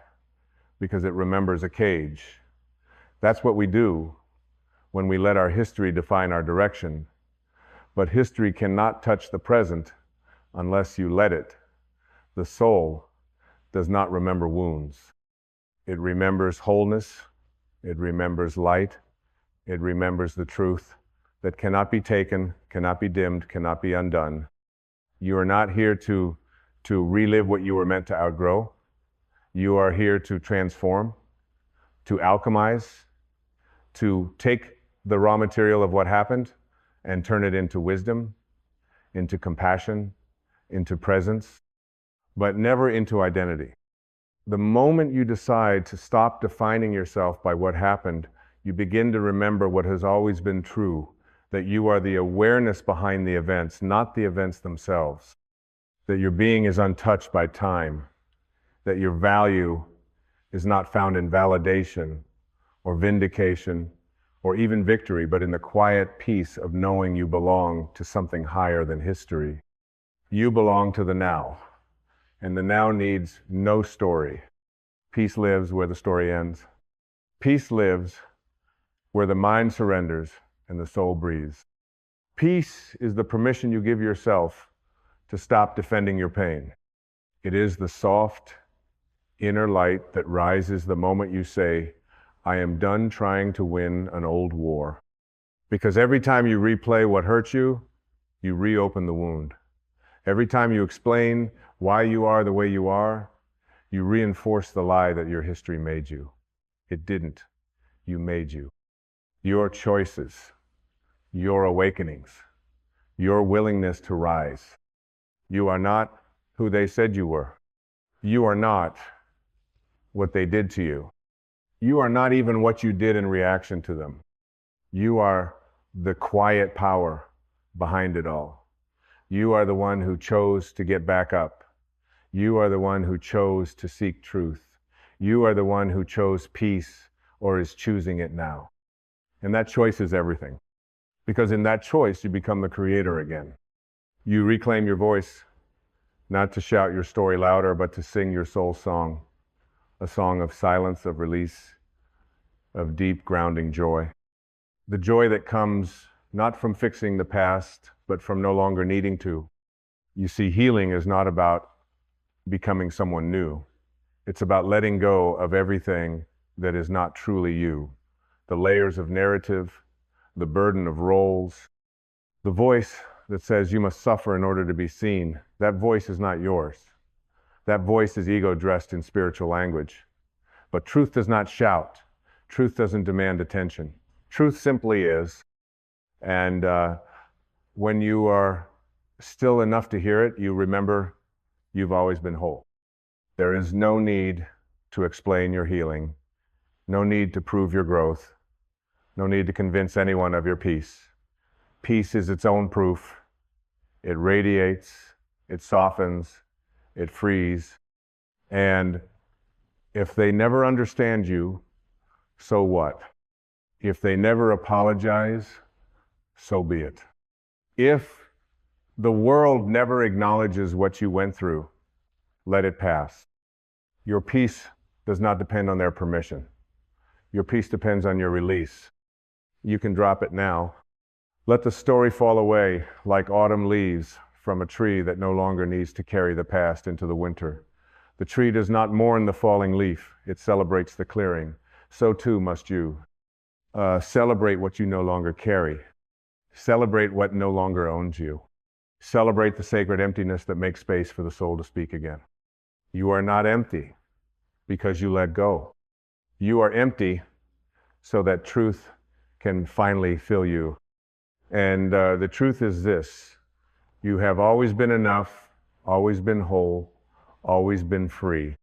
because it remembers a cage. That's what we do when we let our history define our direction. But history cannot touch the present unless you let it. The soul does not remember wounds. It remembers wholeness. It remembers light. It remembers the truth that cannot be taken, cannot be dimmed, cannot be undone. You are not here to relive what you were meant to outgrow. You are here to transform, to alchemize, to take the raw material of what happened and turn it into wisdom, into compassion, into presence, but never into identity. The moment you decide to stop defining yourself by what happened, you begin to remember what has always been true, that you are the awareness behind the events, not the events themselves, that your being is untouched by time, that your value is not found in validation or vindication or even victory, but in the quiet peace of knowing you belong to something higher than history. You belong to the now, and the now needs no story. Peace lives where the story ends. Peace lives where the mind surrenders and the soul breathes. Peace is the permission you give yourself to stop defending your pain. It is the soft inner light that rises the moment you say, I am done trying to win an old war. Because every time you replay what hurt you, you reopen the wound. Every time you explain why you are the way you are, you reinforce the lie that your history made you. It didn't. You made you. Your choices, your awakenings, your willingness to rise. You are not who they said you were. You are not what they did to you. You are not even what you did in reaction to them. You are the quiet power behind it all. You are the one who chose to get back up. You are the one who chose to seek truth. You are the one who chose peace or is choosing it now. And that choice is everything. Because in that choice, you become the creator again. You reclaim your voice, not to shout your story louder, but to sing your soul song, a song of silence, of release, of deep grounding joy. The joy that comes not from fixing the past, but from no longer needing to. You see, healing is not about becoming someone new. It's about letting go of everything that is not truly you. The layers of narrative, the burden of roles, the voice that says you must suffer in order to be seen. That voice is not yours. That voice is ego dressed in spiritual language. But truth does not shout. Truth doesn't demand attention. Truth simply is. And when you are still enough to hear it, you remember you've always been whole. There is no need to explain your healing, no need to prove your growth, no need to convince anyone of your peace. Peace is its own proof. It radiates, it softens, it frees. And if they never understand you, so what? If they never apologize, so be it. If the world never acknowledges what you went through, let it pass. Your peace does not depend on their permission. Your peace depends on your release. You can drop it now. Let the story fall away like autumn leaves from a tree that no longer needs to carry the past into the winter. The tree does not mourn the falling leaf. It celebrates the clearing. So too must you. Celebrate what you no longer carry. Celebrate what no longer owns you. Celebrate the sacred emptiness that makes space for the soul to speak again. You are not empty because you let go. You are empty so that truth can finally fill you. And the truth is this: you have always been enough, always been whole, always been free.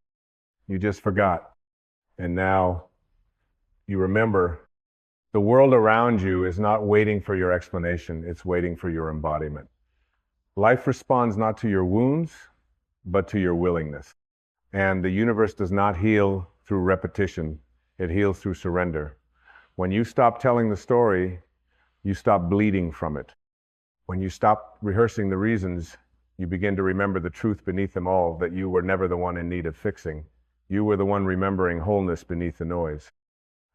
You just forgot. And now you remember. The world around you is not waiting for your explanation, it's waiting for your embodiment. Life responds not to your wounds, but to your willingness. And the universe does not heal through repetition, it heals through surrender. When you stop telling the story, you stop bleeding from it. When you stop rehearsing the reasons, you begin to remember the truth beneath them all, that you were never the one in need of fixing. You were the one remembering wholeness beneath the noise.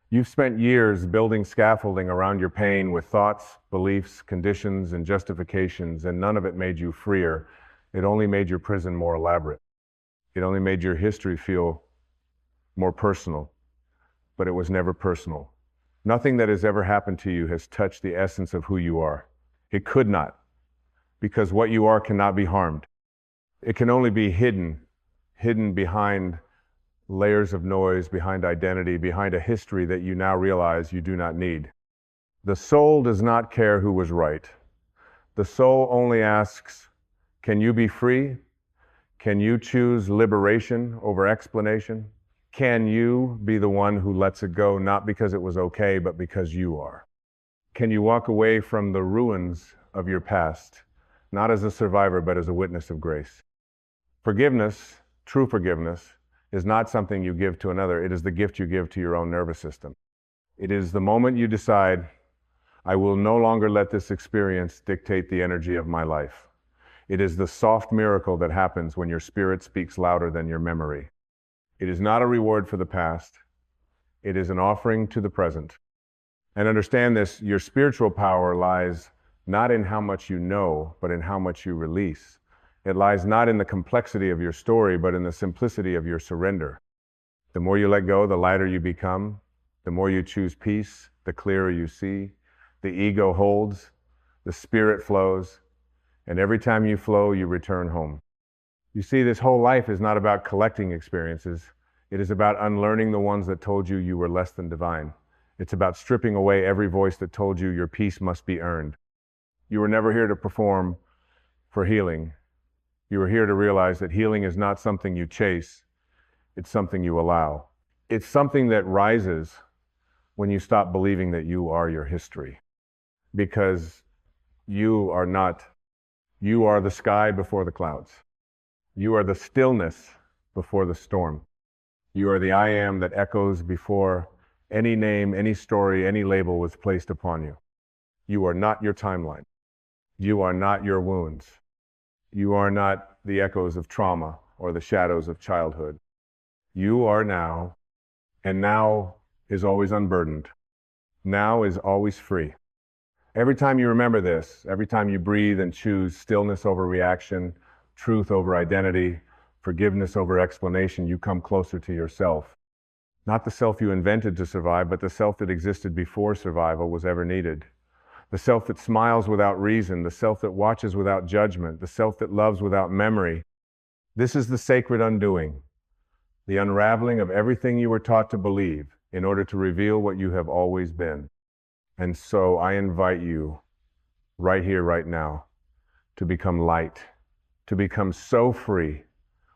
You've spent years building scaffolding around your pain with thoughts, beliefs, conditions, and justifications, and none of it made you freer. It only made your prison more elaborate. It only made your history feel more personal, but it was never personal. Nothing that has ever happened to you has touched the essence of who you are. It could not, because what you are cannot be harmed. It can only be hidden behind layers of noise, behind identity, behind a history that you now realize you do not need. The soul does not care who was right. The soul only asks, can you be free? Can you choose liberation over explanation? Can you be the one who lets it go, not because it was okay, but because you are? Can you walk away from the ruins of your past, not as a survivor, but as a witness of grace? Forgiveness, true forgiveness, is not something you give to another. It is the gift you give to your own nervous system. It is the moment you decide, I will no longer let this experience dictate the energy of my life. It is the soft miracle that happens when your spirit speaks louder than your memory. It is not a reward for the past. It is an offering to the present. And understand this, your spiritual power lies not in how much you know, but in how much you release. It lies not in the complexity of your story, but in the simplicity of your surrender. The more you let go, the lighter you become. The more you choose peace, the clearer you see. The ego holds, the spirit flows, and every time you flow, you return home. You see, this whole life is not about collecting experiences. It is about unlearning the ones that told you you were less than divine. It's about stripping away every voice that told you your peace must be earned. You were never here to perform for healing. You were here to realize that healing is not something you chase. It's something you allow. It's something that rises when you stop believing that you are your history. Because you are not. You are the sky before the clouds. You are the stillness before the storm. You are the I am that echoes before any name, any story, any label was placed upon you. You are not your timeline. You are not your wounds. You are not the echoes of trauma or the shadows of childhood. You are now, and now is always unburdened. Now is always free. Every time you remember this, every time you breathe and choose stillness over reaction, truth over identity, forgiveness over explanation, you come closer to yourself. Not the self you invented to survive, but the self that existed before survival was ever needed. The self that smiles without reason, the self that watches without judgment, the self that loves without memory. This is the sacred undoing, the unraveling of everything you were taught to believe in order to reveal what you have always been. And so I invite you right here, right now, to become light, to become so free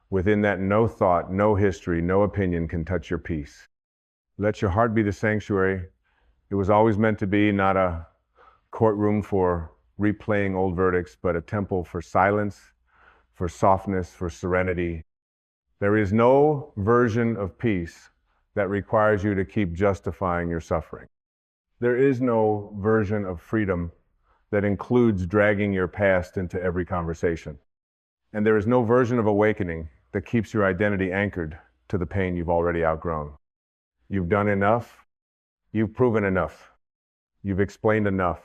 within that no thought, no history, no opinion can touch your peace. Let your heart be the sanctuary. It was always meant to be not a courtroom for replaying old verdicts, but a temple for silence, for softness, for serenity. There is no version of peace that requires you to keep justifying your suffering. There is no version of freedom that includes dragging your past into every conversation. And there is no version of awakening that keeps your identity anchored to the pain you've already outgrown. You've done enough. You've proven enough. You've explained enough.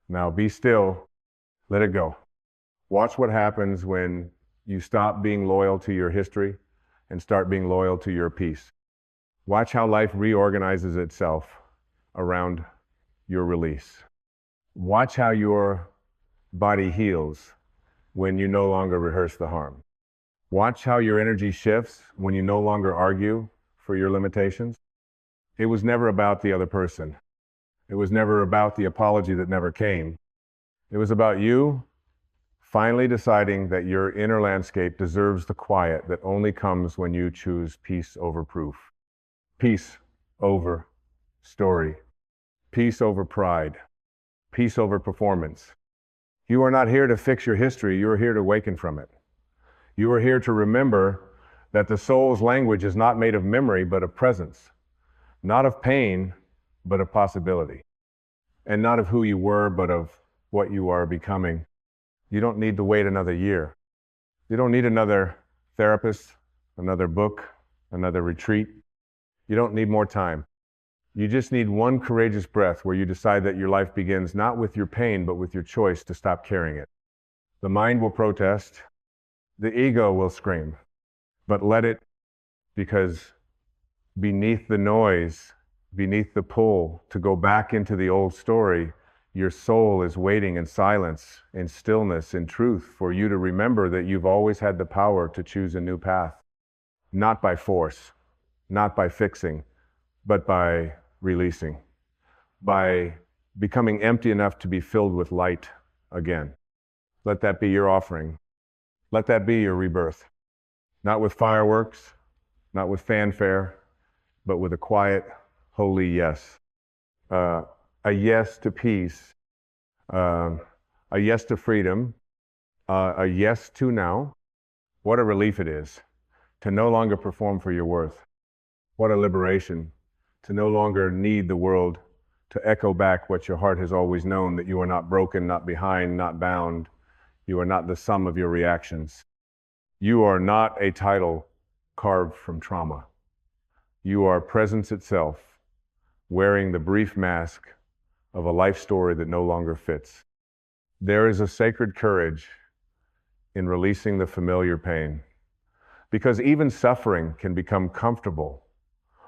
Now be still. Let it go. Watch what happens when you stop being loyal to your history and start being loyal to your peace. Watch how life reorganizes itself around your release. Watch how your body heals when you no longer rehearse the harm. Watch how your energy shifts when you no longer argue for your limitations. It was never about the other person. It was never about the apology that never came. It was about you finally deciding that your inner landscape deserves the quiet that only comes when you choose peace over proof. Peace over story. Peace over pride. Peace over performance. You are not here to fix your history. You are here to awaken from it. You are here to remember that the soul's language is not made of memory, but of presence. Not of pain, but of possibility. And not of who you were, but of what you are becoming. You don't need to wait another year. You don't need another therapist, another book, another retreat. You don't need more time. You just need one courageous breath where you decide that your life begins not with your pain, but with your choice to stop carrying it. The mind will protest, the ego will scream, but let it, because beneath the noise, beneath the pull to go back into the old story, your soul is waiting in silence, in stillness, in truth, for you to remember that you've always had the power to choose a new path, not by force, not by fixing, but by releasing, by becoming empty enough to be filled with light again. Let that be your offering. Let that be your rebirth. Not with fireworks, not with fanfare, but with a quiet, holy yes. A yes to peace, a yes to freedom, a yes to now. What a relief it is to no longer perform for your worth. What a liberation to no longer need the world to echo back what your heart has always known, that you are not broken, not behind, not bound. You are not the sum of your reactions. You are not a title carved from trauma. You are presence itself, wearing the brief mask of a life story that no longer fits. There is a sacred courage in releasing the familiar pain, because even suffering can become comfortable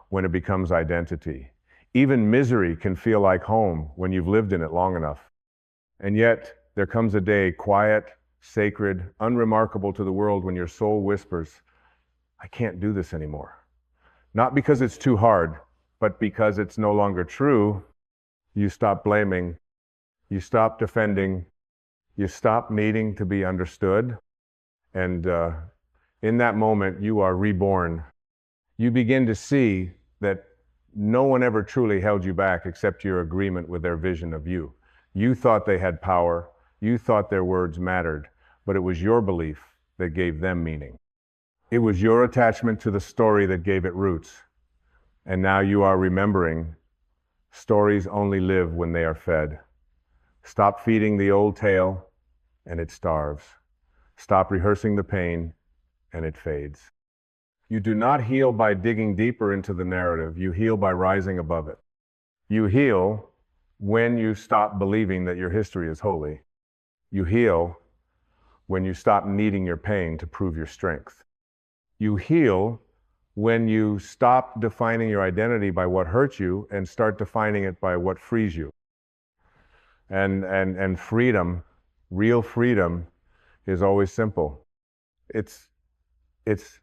when it becomes identity. Even misery can feel like home when you've lived in it long enough. And yet, there comes a day, quiet, sacred, unremarkable to the world, when your soul whispers, I can't do this anymore. Not because it's too hard, but because it's no longer true. You stop blaming, you stop defending, you stop needing to be understood. And in that moment, you are reborn. You begin to see that no one ever truly held you back except your agreement with their vision of you. You thought they had power, you thought their words mattered, but it was your belief that gave them meaning. It was your attachment to the story that gave it roots. And now you are remembering stories only live when they are fed. Stop feeding the old tale and it starves. Stop rehearsing the pain and it fades. You do not heal by digging deeper into the narrative. You heal by rising above it. You heal when you stop believing that your history is holy. You heal when you stop needing your pain to prove your strength. You heal when you stop defining your identity by what hurts you and start defining it by what frees you. And freedom, real freedom, is always simple. It's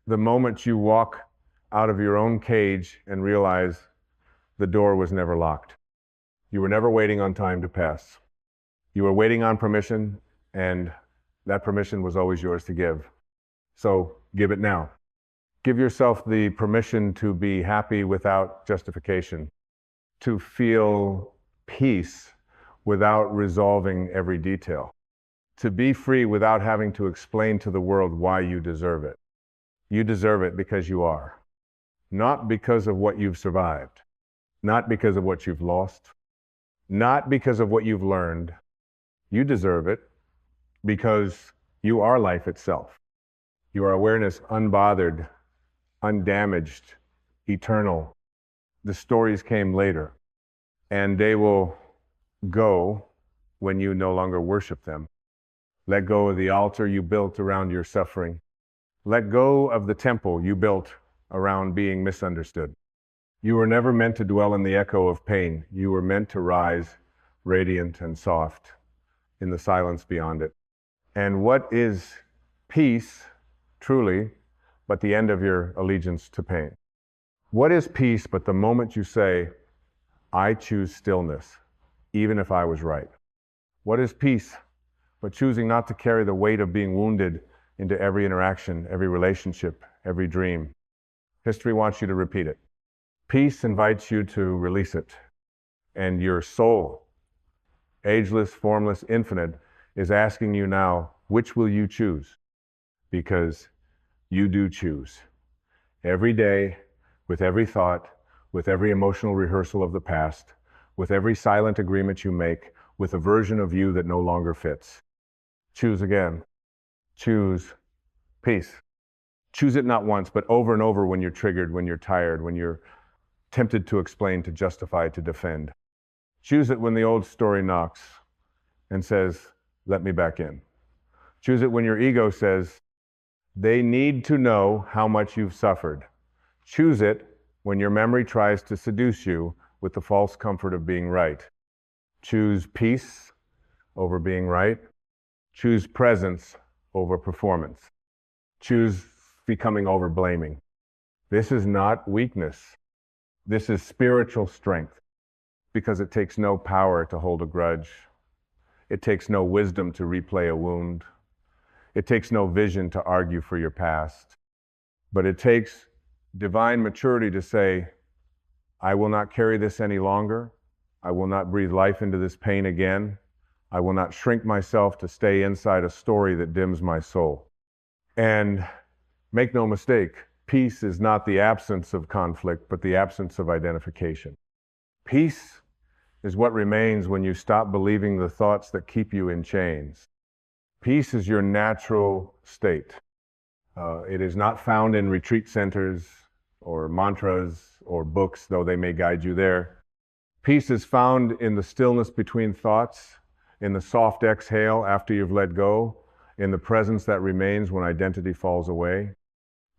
the moment you walk out of your own cage and realize the door was never locked. You were never waiting on time to pass. You were waiting on permission, and that permission was always yours to give. So give it now. Give yourself the permission to be happy without justification, to feel peace without resolving every detail, to be free without having to explain to the world why you deserve it. You deserve it because you are, not because of what you've survived, not because of what you've lost, not because of what you've learned. You deserve it because you are life itself. You are awareness, unbothered, undamaged, eternal. The stories came later, and they will go when you no longer worship them. Let go of the altar you built around your suffering. Let go of the temple you built around being misunderstood. You were never meant to dwell in the echo of pain. You were meant to rise radiant and soft in the silence beyond it. And what is peace, truly, but the end of your allegiance to pain? What is peace but the moment you say, I choose stillness, even if I was right? What is peace but choosing not to carry the weight of being wounded into every interaction, every relationship, every dream? History wants you to repeat it. Peace invites you to release it. And your soul, ageless, formless, infinite, is asking you now, which will you choose? Because you do choose. Every day, with every thought, with every emotional rehearsal of the past, with every silent agreement you make, with a version of you that no longer fits. Choose again. Choose peace. Choose it not once, but over and over when you're triggered, when you're tired, when you're tempted to explain, to justify, to defend. Choose it when the old story knocks and says, let me back in. Choose it when your ego says, they need to know how much you've suffered. Choose it when your memory tries to seduce you with the false comfort of being right. Choose peace over being right. Choose presence over performance. Choose becoming over blaming. This is not weakness. This is spiritual strength, because it takes no power to hold a grudge. It takes no wisdom to replay a wound. It takes no vision to argue for your past. But it takes divine maturity to say, I will not carry this any longer. I will not breathe life into this pain again. I will not shrink myself to stay inside a story that dims my soul. And make no mistake, peace is not the absence of conflict, but the absence of identification. Peace is what remains when you stop believing the thoughts that keep you in chains. Peace is your natural state. It is not found in retreat centers or mantras or books, though they may guide you there. Peace is found in the stillness between thoughts, in the soft exhale after you've let go, in the presence that remains when identity falls away.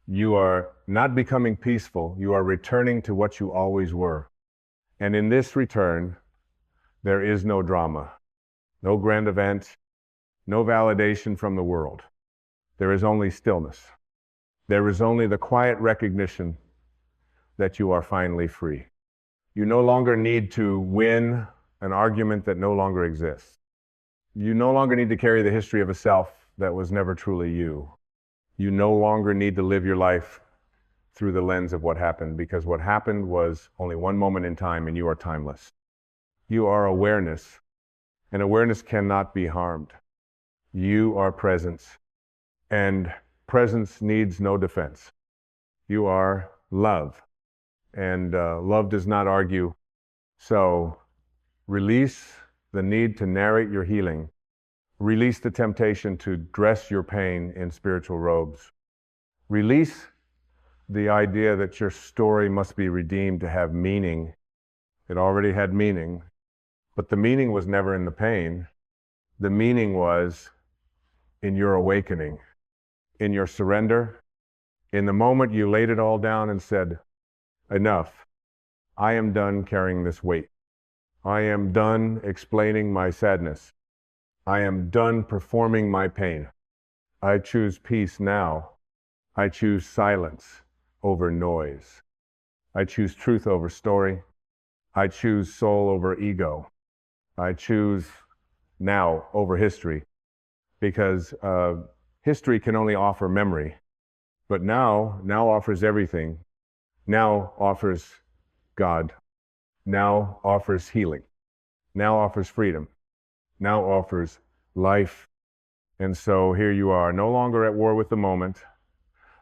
You are not becoming peaceful, you are returning to what you always were. And in this return, there is no drama, no grand event, no validation from the world. There is only stillness. There is only the quiet recognition that you are finally free. You no longer need to win an argument that no longer exists. You no longer need to carry the history of a self that was never truly you. You no longer need to live your life through the lens of what happened, because what happened was only one moment in time and you are timeless. You are awareness, and awareness cannot be harmed. You are presence, and presence needs no defense. You are love, and love does not argue. So release the need to narrate your healing. Release the temptation to dress your pain in spiritual robes. Release the idea that your story must be redeemed to have meaning. It already had meaning, but the meaning was never in the pain. The meaning was in your awakening, in your surrender, in the moment you laid it all down and said, enough. I am done carrying this weight. I am done explaining my sadness. I am done performing my pain. I choose peace now. I choose silence over noise. I choose truth over story. I choose soul over ego. I choose now over history, because history can only offer memory, but now offers everything. Now offers God. Now offers healing. Now offers freedom. Now offers life. And so here you are, no longer at war with the moment,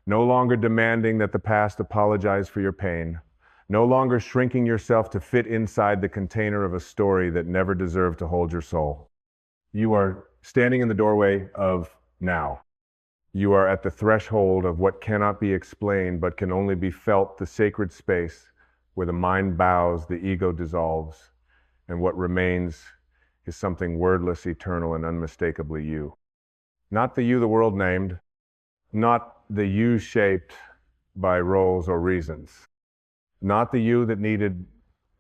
no longer demanding that the past apologize for your pain, no longer shrinking yourself to fit inside the container of a story that never deserved to hold your soul. You are standing in the doorway of now. You are at the threshold of what cannot be explained but can only be felt, the sacred space where the mind bows, the ego dissolves, and what remains is something wordless, eternal, and unmistakably you. Not the you the world named, not the you shaped by roles or reasons, not the you that needed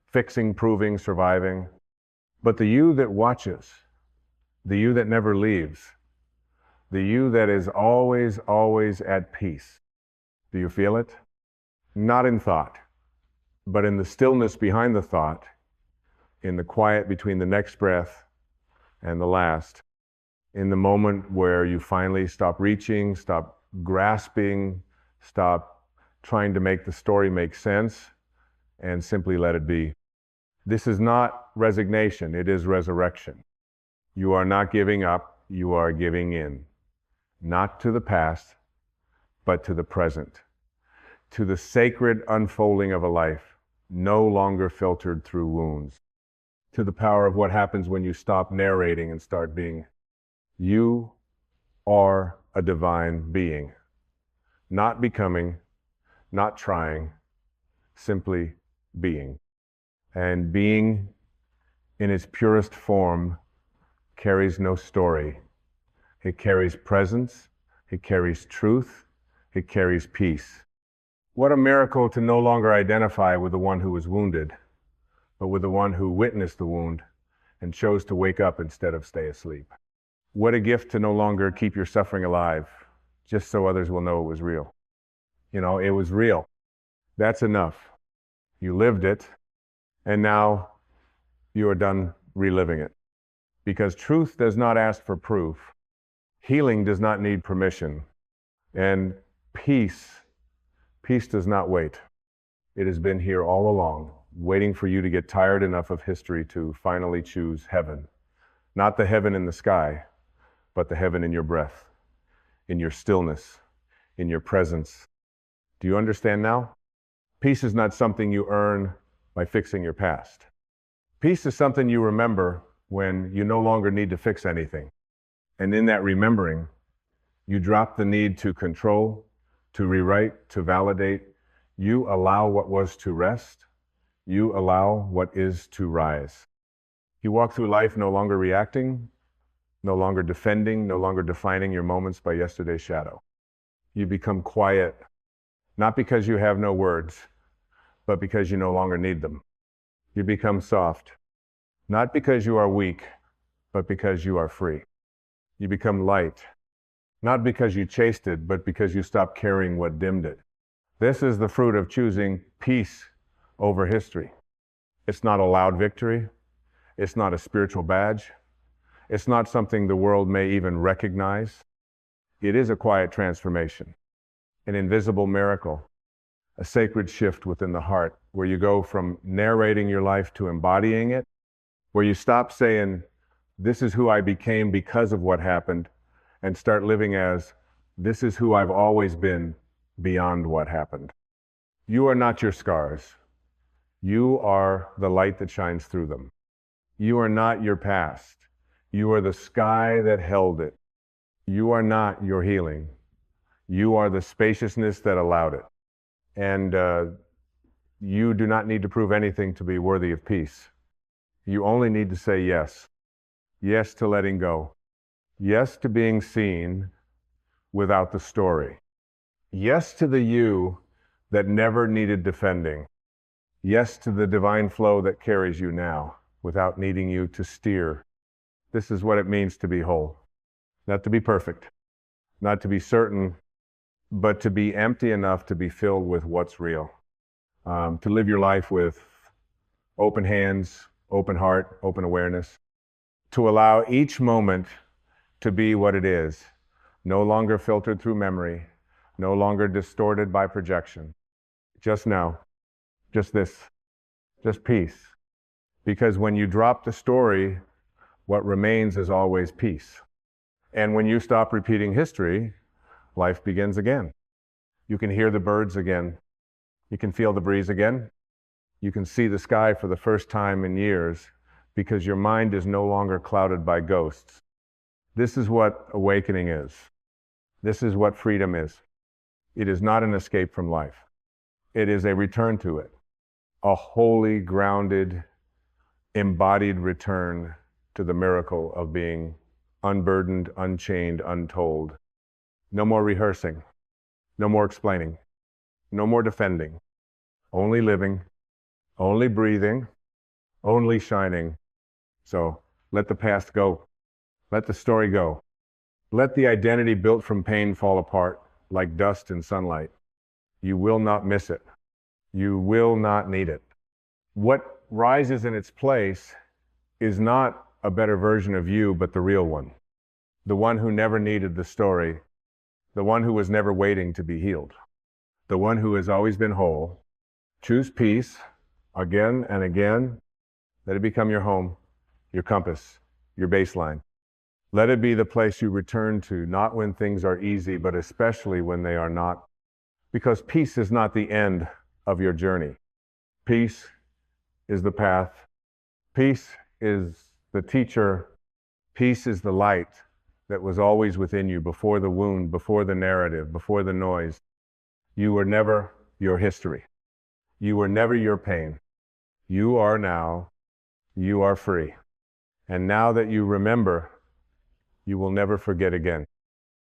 fixing, proving, surviving, but the you that watches, the you that never leaves, the you that is always, always at peace. Do you feel it? Not in thought, but in the stillness behind the thought, in the quiet between the next breath and the last, in the moment where you finally stop reaching, stop grasping, stop trying to make the story make sense, and simply let it be. This is not resignation, it is resurrection. You are not giving up, you are giving in. Not to the past, but to the present. To the sacred unfolding of a life, no longer filtered through wounds. To the power of what happens when you stop narrating and start being. You are a divine being. not becoming, not trying, simply being. And being in its purest form carries no story. It carries presence, it carries truth, it carries peace. What a miracle to no longer identify with the one who was wounded, but with the one who witnessed the wound and chose to wake up instead of stay asleep. What a gift to no longer keep your suffering alive, just so others will know it was real. It was real. That's enough. You lived it, and now you are done reliving it. Because truth does not ask for proof. Healing does not need permission. And peace does not wait. It has been here all along, waiting for you to get tired enough of history to finally choose heaven. Not the heaven in the sky, but the heaven in your breath, in your stillness, in your presence. Do you understand now? Peace is not something you earn by fixing your past. Peace is something you remember when you no longer need to fix anything. And in that remembering, you drop the need to control, to rewrite, to validate. You allow what was to rest. You allow what is to rise. You walk through life no longer reacting, no longer defending, no longer defining your moments by yesterday's shadow. You become quiet, not because you have no words, but because you no longer need them. You become soft, not because you are weak, but because you are free. You become light, not because you chased it, but because you stopped carrying what dimmed it. This is the fruit of choosing peace over history. It's not a loud victory. It's not a spiritual badge. It's not something the world may even recognize. It is a quiet transformation, an invisible miracle, a sacred shift within the heart, where you go from narrating your life to embodying it, where you stop saying, this is who I became because of what happened, and start living as, this is who I've always been beyond what happened. You are not your scars. You are the light that shines through them. You are not your past. You are the sky that held it. You are not your healing. You are the spaciousness that allowed it. And you do not need to prove anything to be worthy of peace. You only need to say yes. Yes to letting go. Yes to being seen without the story. Yes to the you that never needed defending. Yes to the divine flow that carries you now without needing you to steer. This is what it means to be whole. Not to be perfect, not to be certain, but to be empty enough to be filled with what's real. To live your life with open hands, open heart, open awareness. To allow each moment to be what it is, no longer filtered through memory, no longer distorted by projection. Just now, just this, just peace. Because when you drop the story, what remains is always peace. And when you stop repeating history, life begins again. You can hear the birds again. You can feel the breeze again. You can see the sky for the first time in years because your mind is no longer clouded by ghosts. This is what awakening is. This is what freedom is. It is not an escape from life. It is a return to it. A wholly grounded, embodied return to the miracle of being unburdened, unchained, untold. No more rehearsing. No more explaining. No more defending. Only living. Only breathing. Only shining. So let the past go. Let the story go. Let the identity built from pain fall apart like dust in sunlight. You will not miss it. You will not need it. What rises in its place is not a better version of you, but the real one. The one who never needed the story. The one who was never waiting to be healed. The one who has always been whole. Choose peace again and again. Let it become your home, your compass, your baseline. Let it be the place you return to, not when things are easy, but especially when they are not. Because peace is not the end of your journey. Peace is the path. Peace is the teacher. Peace is the light that was always within you before the wound, before the narrative, before the noise. You were never your history. You were never your pain. You are now. You are free. And now that you remember, you will never forget again.